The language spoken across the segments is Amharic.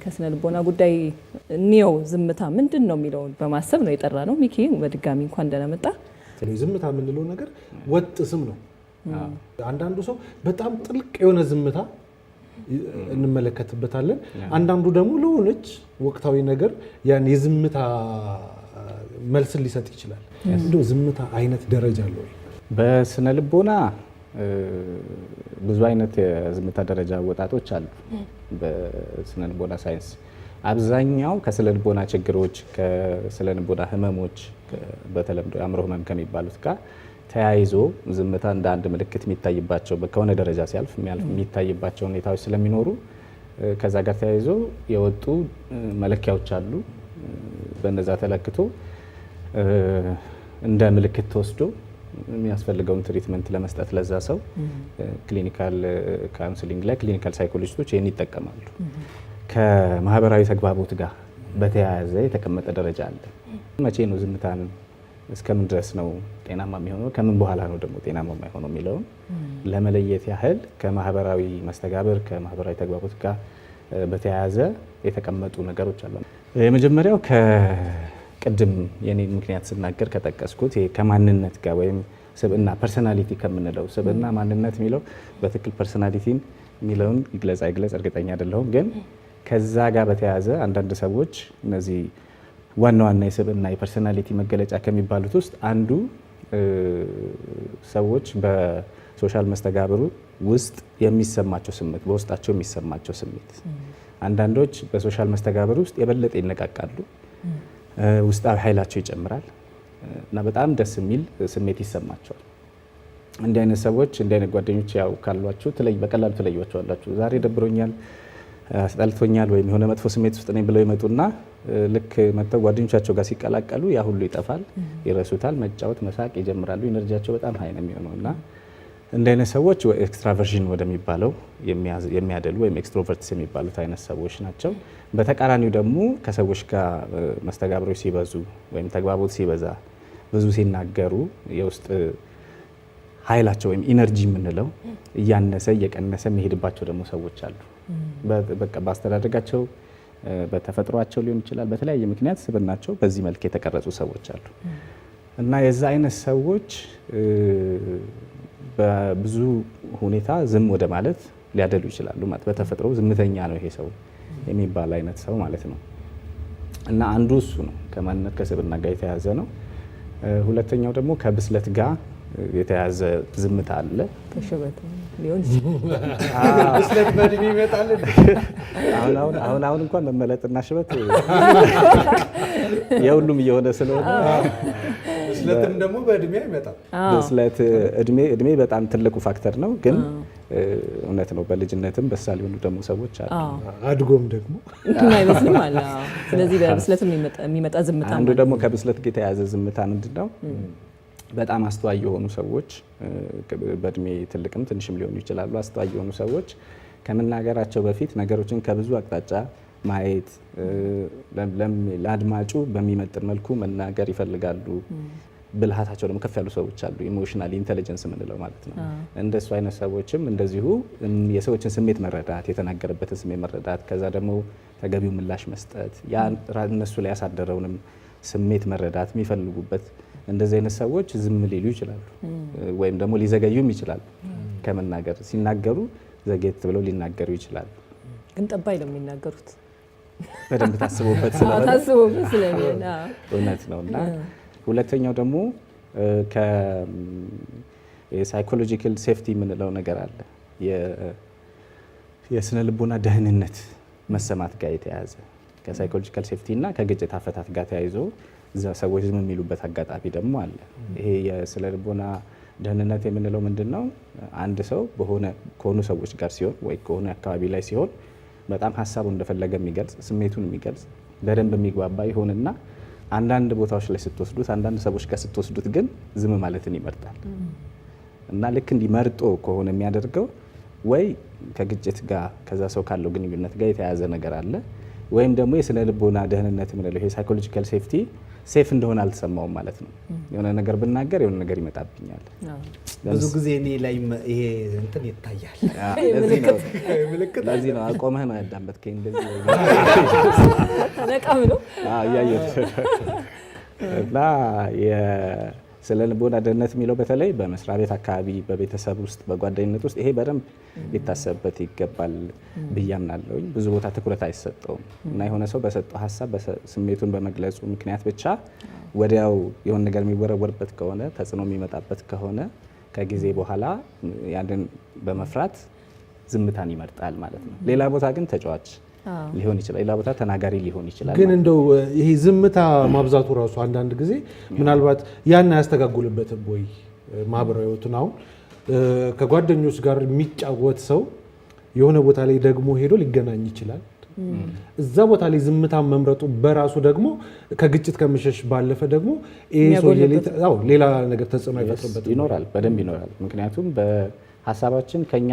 ከስነ ልቦና ጉዳይ ኒዮ ዝምታ ምንድነው የሚለውን በማሰብ ነው የጠራ ነው። ሚኪ በድጋሚ እንኳን ደህና መጣ። ዝምታ የምንለው ነገር ወጥ ስም ነው። አንዳንዱ ሰው በጣም ጥልቅ የሆነ ዝምታ እንመለከትበታለን። አንዳንዱ ደግሞ ለሆነች ወቅታዊ ነገር ያን የዝምታ መልስ ሊሰጥ ይችላል። እንደው ዝምታ አይነት ደረጃ አለው። በስነ ልቦና ብዙ አይነት የዝምታ ደረጃ ወጣቶች አሉ። በስነ ልቦና ሳይንስ አብዛኛው ከስነ ልቦና ችግሮች፣ ከስነ ልቦና ህመሞች በተለምዶ የአእምሮ ህመም ከሚባሉት ጋር ተያይዞ ዝምታ እንደ አንድ ምልክት የሚታይባቸው ከሆነ ደረጃ ሲያልፍ የሚታይባቸው ሁኔታዎች ስለሚኖሩ ከዛ ጋር ተያይዞ የወጡ መለኪያዎች አሉ። በነዛ ተለክቶ እንደ ምልክት ተወስዶ የሚያስፈልገውን ትሪትመንት ለመስጠት ለዛ ሰው ክሊኒካል ካውንስሊንግ ላይ ክሊኒካል ሳይኮሎጂስቶች ይህን ይጠቀማሉ። ከማህበራዊ ተግባቦት ጋር በተያያዘ የተቀመጠ ደረጃ አለ። መቼ ነው ዝምታን እስከምን ድረስ ነው ጤናማ የሚሆነው፣ ከምን በኋላ ነው ደግሞ ጤናማ የማይሆነው የሚለውን ለመለየት ያህል ከማህበራዊ መስተጋብር ከማህበራዊ ተግባቦት ጋር በተያያዘ የተቀመጡ ነገሮች አሉ። የመጀመሪያው ቅድም የኔ ምክንያት ስናገር ከጠቀስኩት ከማንነት ጋር ወይም ስብዕና ፐርሰናሊቲ ከምንለው ስብዕና ማንነት የሚለው በትክክል ፐርሰናሊቲን የሚለውን ይግለጽ አይግለጽ እርግጠኛ አይደለሁም። ግን ከዛ ጋር በተያያዘ አንዳንድ ሰዎች እነዚህ ዋና ዋና የስብዕና የፐርሰናሊቲ መገለጫ ከሚባሉት ውስጥ አንዱ ሰዎች በሶሻል መስተጋብሩ ውስጥ የሚሰማቸው ስሜት በውስጣቸው የሚሰማቸው ስሜት አንዳንዶች በሶሻል መስተጋብር ውስጥ የበለጠ ይነቃቃሉ፣ ውስጣዊ ኃይላቸው ይጨምራል እና በጣም ደስ የሚል ስሜት ይሰማቸዋል። እንዲህ አይነት ሰዎች እንዲህ አይነት ጓደኞች ያው ካሏችሁ በቀላሉ ትለዩዋቸዋላችሁ። ዛሬ ደብሮኛል፣ አስጠልቶኛል ወይም የሆነ መጥፎ ስሜት ውስጥ ነኝ ብለው ይመጡና ልክ መጥተው ጓደኞቻቸው ጋር ሲቀላቀሉ ያ ሁሉ ይጠፋል፣ ይረሱታል፣ መጫወት መሳቅ ይጀምራሉ። ኢነርጂያቸው በጣም ሀይ ነው የሚሆነው እና እንዲህ አይነት ሰዎች ኤክስትራቨርዥን ወደሚባለው የሚያደሉ ወይም ኤክስትሮቨርትስ የሚባሉት አይነት ሰዎች ናቸው። በተቃራኒው ደግሞ ከሰዎች ጋር መስተጋብሮች ሲበዙ ወይም ተግባቦት ሲበዛ ብዙ ሲናገሩ የውስጥ ኃይላቸው ወይም ኢነርጂ የምንለው እያነሰ እየቀነሰ የሚሄድባቸው ደግሞ ሰዎች አሉ። በቃ በአስተዳደጋቸው በተፈጥሯቸው ሊሆን ይችላል፣ በተለያየ ምክንያት ስብዕናቸው በዚህ መልክ የተቀረጹ ሰዎች አሉ እና የዛ አይነት ሰዎች በብዙ ሁኔታ ዝም ወደ ማለት ሊያደሉ ይችላሉ። ማለት በተፈጥሮ ዝምተኛ ነው ይሄ ሰው የሚባል አይነት ሰው ማለት ነው እና አንዱ እሱ ነው፣ ከማንነት ከስብዕና ጋር የተያያዘ ነው። ሁለተኛው ደግሞ ከብስለት ጋር የተያያዘ ዝምታ አለ። ከሽበት ሊሆን ብስለት በእድሜ ይመጣል። አሁን እንኳን መመለጥና ሽበት የሁሉም እየሆነ ስለሆነ ብስለትም ደግሞ በእድሜ አይመጣም። ብስለት እድሜ በጣም ትልቁ ፋክተር ነው። ግን እውነት ነው በልጅነትም በሳል የሆኑ ደግሞ ሰዎች አሉ፣ አድጎም ደግሞ አይመስልም አለ። ስለዚህ በብስለት የሚመጣ ዝምታ አንዱ ደግሞ ከብስለት ጋር የተያያዘ ዝምታ ምንድነው? በጣም አስተዋይ የሆኑ ሰዎች በእድሜ ትልቅም ትንሽም ሊሆኑ ይችላሉ። አስተዋይ የሆኑ ሰዎች ከመናገራቸው በፊት ነገሮችን ከብዙ አቅጣጫ ማየት፣ ለአድማጩ በሚመጥን መልኩ መናገር ይፈልጋሉ። ብልሃታቸው ደግሞ ከፍ ያሉ ሰዎች አሉ፣ ኢሞሽናል ኢንተለጀንስ የምንለው ማለት ነው። እንደሱ አይነት ሰዎችም እንደዚሁ የሰዎችን ስሜት መረዳት፣ የተናገረበትን ስሜት መረዳት፣ ከዛ ደግሞ ተገቢው ምላሽ መስጠት፣ ያ እነሱ ላይ ያሳደረውንም ስሜት መረዳት የሚፈልጉበት እንደዚህ አይነት ሰዎች ዝም ሊሉ ይችላሉ፣ ወይም ደግሞ ሊዘገዩም ይችላሉ። ከመናገር ሲናገሩ ዘጌት ብለው ሊናገሩ ይችላሉ። ግን ጠባይ ነው የሚናገሩት፣ በደንብ ታስቦበት ስለሆነ እውነት ነው። እና ሁለተኛው ደግሞ የሳይኮሎጂካል ሴፍቲ የምንለው ነገር አለ። የስነ ልቦና ደህንነት መሰማት ጋር የተያያዘ ከሳይኮሎጂካል ሴፍቲ እና ከግጭት አፈታት ጋር ተያይዞ ሰዎች ዝም የሚሉበት አጋጣሚ ደግሞ አለ። ይሄ የስነ ልቦና ደህንነት የምንለው ምንድን ነው? አንድ ሰው ከሆኑ ሰዎች ጋር ሲሆን ወይ ከሆነ አካባቢ ላይ ሲሆን በጣም ሀሳቡን እንደፈለገ የሚገልጽ ስሜቱን የሚገልጽ በደንብ የሚግባባ ይሆንና አንዳንድ ቦታዎች ላይ ስትወስዱት አንዳንድ ሰዎች ጋር ስትወስዱት ግን ዝም ማለትን ይመርጣል። እና ልክ እንዲመርጦ ከሆነ የሚያደርገው ወይ ከግጭት ጋር ከዛ ሰው ካለው ግንኙነት ጋር የተያያዘ ነገር አለ። ወይም ደግሞ የስነ ልቦና ደህንነት የምንለው ይሄ ሳይኮሎጂካል ሴፍቲ ሴፍ እንደሆነ አልተሰማውም ማለት ነው። የሆነ ነገር ብናገር የሆነ ነገር ይመጣብኛል። ብዙ ጊዜ እኔ ላይ ይሄ እንትን ይታያል። ለዚህ ነው አቆመህ ማዳመጥ እንደዚህ ነቃም ነው እያየሁት እና የስነ ልቦና ደህንነት የሚለው በተለይ በመስሪያ ቤት አካባቢ፣ በቤተሰብ ውስጥ፣ በጓደኝነት ውስጥ ይሄ በደንብ ሊታሰብበት ይገባል ብዬ አምናለሁኝ። ብዙ ቦታ ትኩረት አይሰጠውም እና የሆነ ሰው በሰጠው ሀሳብ ስሜቱን በመግለጹ ምክንያት ብቻ ወዲያው የሆነ ነገር የሚወረወርበት ከሆነ ተጽዕኖ የሚመጣበት ከሆነ ከጊዜ በኋላ ያንን በመፍራት ዝምታን ይመርጣል ማለት ነው። ሌላ ቦታ ግን ተጫዋች ሊሆን ይችላል፣ ሌላ ቦታ ተናጋሪ ሊሆን ይችላል። ግን እንደው ይሄ ዝምታ ማብዛቱ ራሱ አንዳንድ ጊዜ ምናልባት ያን አያስተጋጉልበትም ወይ? ማህበራዊ ህይወቱን አሁን ከጓደኞች ጋር የሚጫወት ሰው የሆነ ቦታ ላይ ደግሞ ሄዶ ሊገናኝ ይችላል። እዛ ቦታ ላይ ዝምታ መምረጡ በራሱ ደግሞ ከግጭት ከመሸሽ ባለፈ ደግሞ ሌላ ነገር ተጽዕኖ አይፈጥርበትም? ይኖራል፣ በደንብ ይኖራል። ምክንያቱም በሀሳባችን ከኛ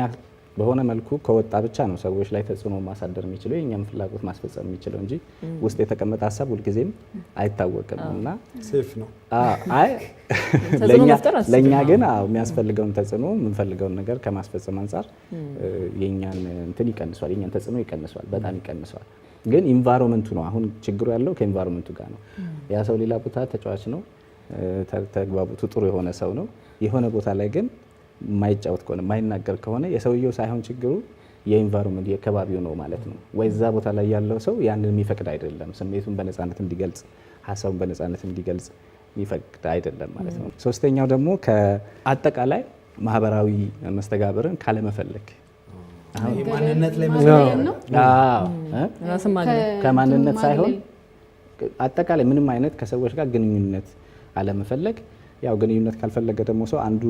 በሆነ መልኩ ከወጣ ብቻ ነው ሰዎች ላይ ተጽዕኖ ማሳደር የሚችለው የኛም ፍላጎት ማስፈጸም የሚችለው እንጂ ውስጥ የተቀመጠ ሀሳብ ሁልጊዜም አይታወቅም እና ሴፍ ነው። አይ ለእኛ ግን የሚያስፈልገውን ተጽዕኖ የምንፈልገውን ነገር ከማስፈጸም አንጻር የኛን እንትን ይቀንሷል፣ የኛን ተጽዕኖ ይቀንሷል፣ በጣም ይቀንሷል። ግን ኢንቫይሮንመንቱ ነው አሁን ችግሩ ያለው ከኢንቫይሮንመንቱ ጋር ነው። ያ ሰው ሌላ ቦታ ተጫዋች ነው፣ ተግባቡቱ ጥሩ የሆነ ሰው ነው። የሆነ ቦታ ላይ ግን የማይጫወት ከሆነ የማይናገር ከሆነ የሰውየው ሳይሆን ችግሩ የኢንቫይሮንመንት የከባቢው ነው ማለት ነው። ወይ እዛ ቦታ ላይ ያለው ሰው ያንን የሚፈቅድ አይደለም፣ ስሜቱን በነፃነት እንዲገልጽ፣ ሀሳቡን በነፃነት እንዲገልጽ የሚፈቅድ አይደለም ማለት ነው። ሶስተኛው ደግሞ ከአጠቃላይ ማህበራዊ መስተጋብርን ካለመፈለግ ማንነት ላይ መሰለኝ ነው። ከማንነት ሳይሆን አጠቃላይ ምንም አይነት ከሰዎች ጋር ግንኙነት አለመፈለግ። ያው ግንኙነት ካልፈለገ ደግሞ ሰው አንዱ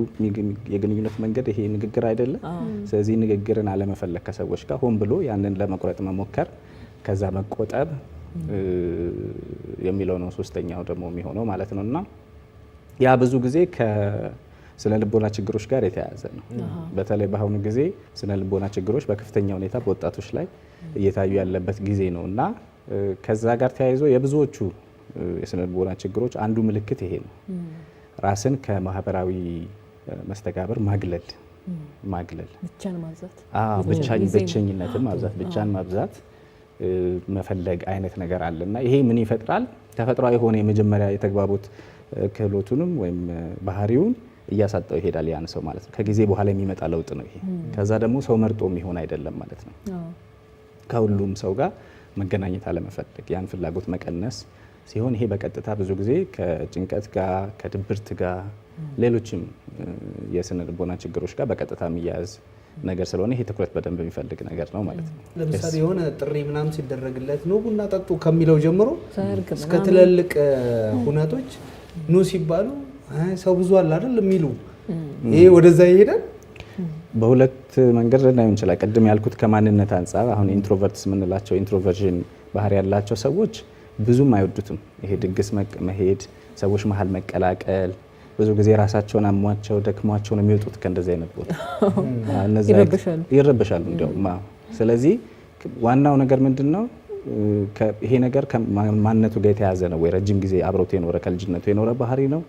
የግንኙነት መንገድ ይሄ ንግግር አይደለም። ስለዚህ ንግግርን አለመፈለግ ከሰዎች ጋር ሆን ብሎ ያንን ለመቁረጥ መሞከር፣ ከዛ መቆጠብ የሚለው ነው ሶስተኛው ደግሞ የሚሆነው ማለት ነው። እና ያ ብዙ ጊዜ ከስነ ልቦና ችግሮች ጋር የተያያዘ ነው። በተለይ በአሁኑ ጊዜ ስነ ልቦና ችግሮች በከፍተኛ ሁኔታ በወጣቶች ላይ እየታዩ ያለበት ጊዜ ነው እና ከዛ ጋር ተያይዞ የብዙዎቹ የስነ ልቦና ችግሮች አንዱ ምልክት ይሄ ነው። ራስን ከማህበራዊ መስተጋብር ማግለል፣ ብቸኝነትን ማብዛት፣ ብቻን ማብዛት መፈለግ አይነት ነገር አለ እና ይሄ ምን ይፈጥራል? ተፈጥሯዊ የሆነ የመጀመሪያ የተግባቦት ክህሎቱንም ወይም ባህሪውን እያሳጣው ይሄዳል ያን ሰው ማለት ነው። ከጊዜ በኋላ የሚመጣ ለውጥ ነው ይሄ። ከዛ ደግሞ ሰው መርጦ የሚሆን አይደለም ማለት ነው። ከሁሉም ሰው ጋር መገናኘት አለመፈለግ፣ ያን ፍላጎት መቀነስ ሲሆን ይሄ በቀጥታ ብዙ ጊዜ ከጭንቀት ጋር ከድብርት ጋር ሌሎችም የስነ ልቦና ችግሮች ጋር በቀጥታ የሚያያዝ ነገር ስለሆነ ይሄ ትኩረት በደንብ የሚፈልግ ነገር ነው ማለት ነው። ለምሳሌ የሆነ ጥሪ ምናምን ሲደረግለት ኑ ቡና ጠጡ ከሚለው ጀምሮ እስከ ትልልቅ ሁነቶች ኑ ሲባሉ ሰው ብዙ አለ አይደል የሚሉ ይሄ ወደዛ ይሄዳል። በሁለት መንገድ ልናየው እንችላለን። ቅድም ያልኩት ከማንነት አንጻር አሁን ኢንትሮቨርትስ የምንላቸው ኢንትሮቨርዥን ባህሪ ያላቸው ሰዎች ብዙም አይወዱትም። ይሄ ድግስ መሄድ፣ ሰዎች መሀል መቀላቀል፣ ብዙ ጊዜ ራሳቸውን አሟቸው ደክሟቸው ነው የሚወጡት ከእንደዚህ አይነት ቦታ። ይረበሻሉ እንዲያውም። ስለዚህ ዋናው ነገር ምንድን ነው? ይሄ ነገር ከማንነቱ ጋር የተያዘ ነው ወይ ረጅም ጊዜ አብሮት የኖረ ከልጅነቱ የኖረ ባህሪ ነው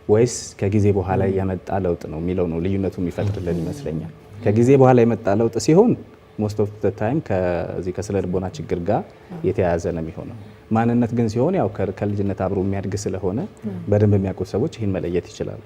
ወይስ ከጊዜ በኋላ የመጣ ለውጥ ነው የሚለው ነው ልዩነቱ የሚፈጥርልን ይመስለኛል። ከጊዜ በኋላ የመጣ ለውጥ ሲሆን ሞስት ኦፍ ዘ ታይም ከዚህ ከስነ ልቦና ችግር ጋር የተያያዘ ነው የሚሆነው። ማንነት ግን ሲሆን ያው ከልጅነት አብሮ የሚያድግ ስለሆነ በደንብ የሚያውቁት ሰዎች ይህን መለየት ይችላሉ።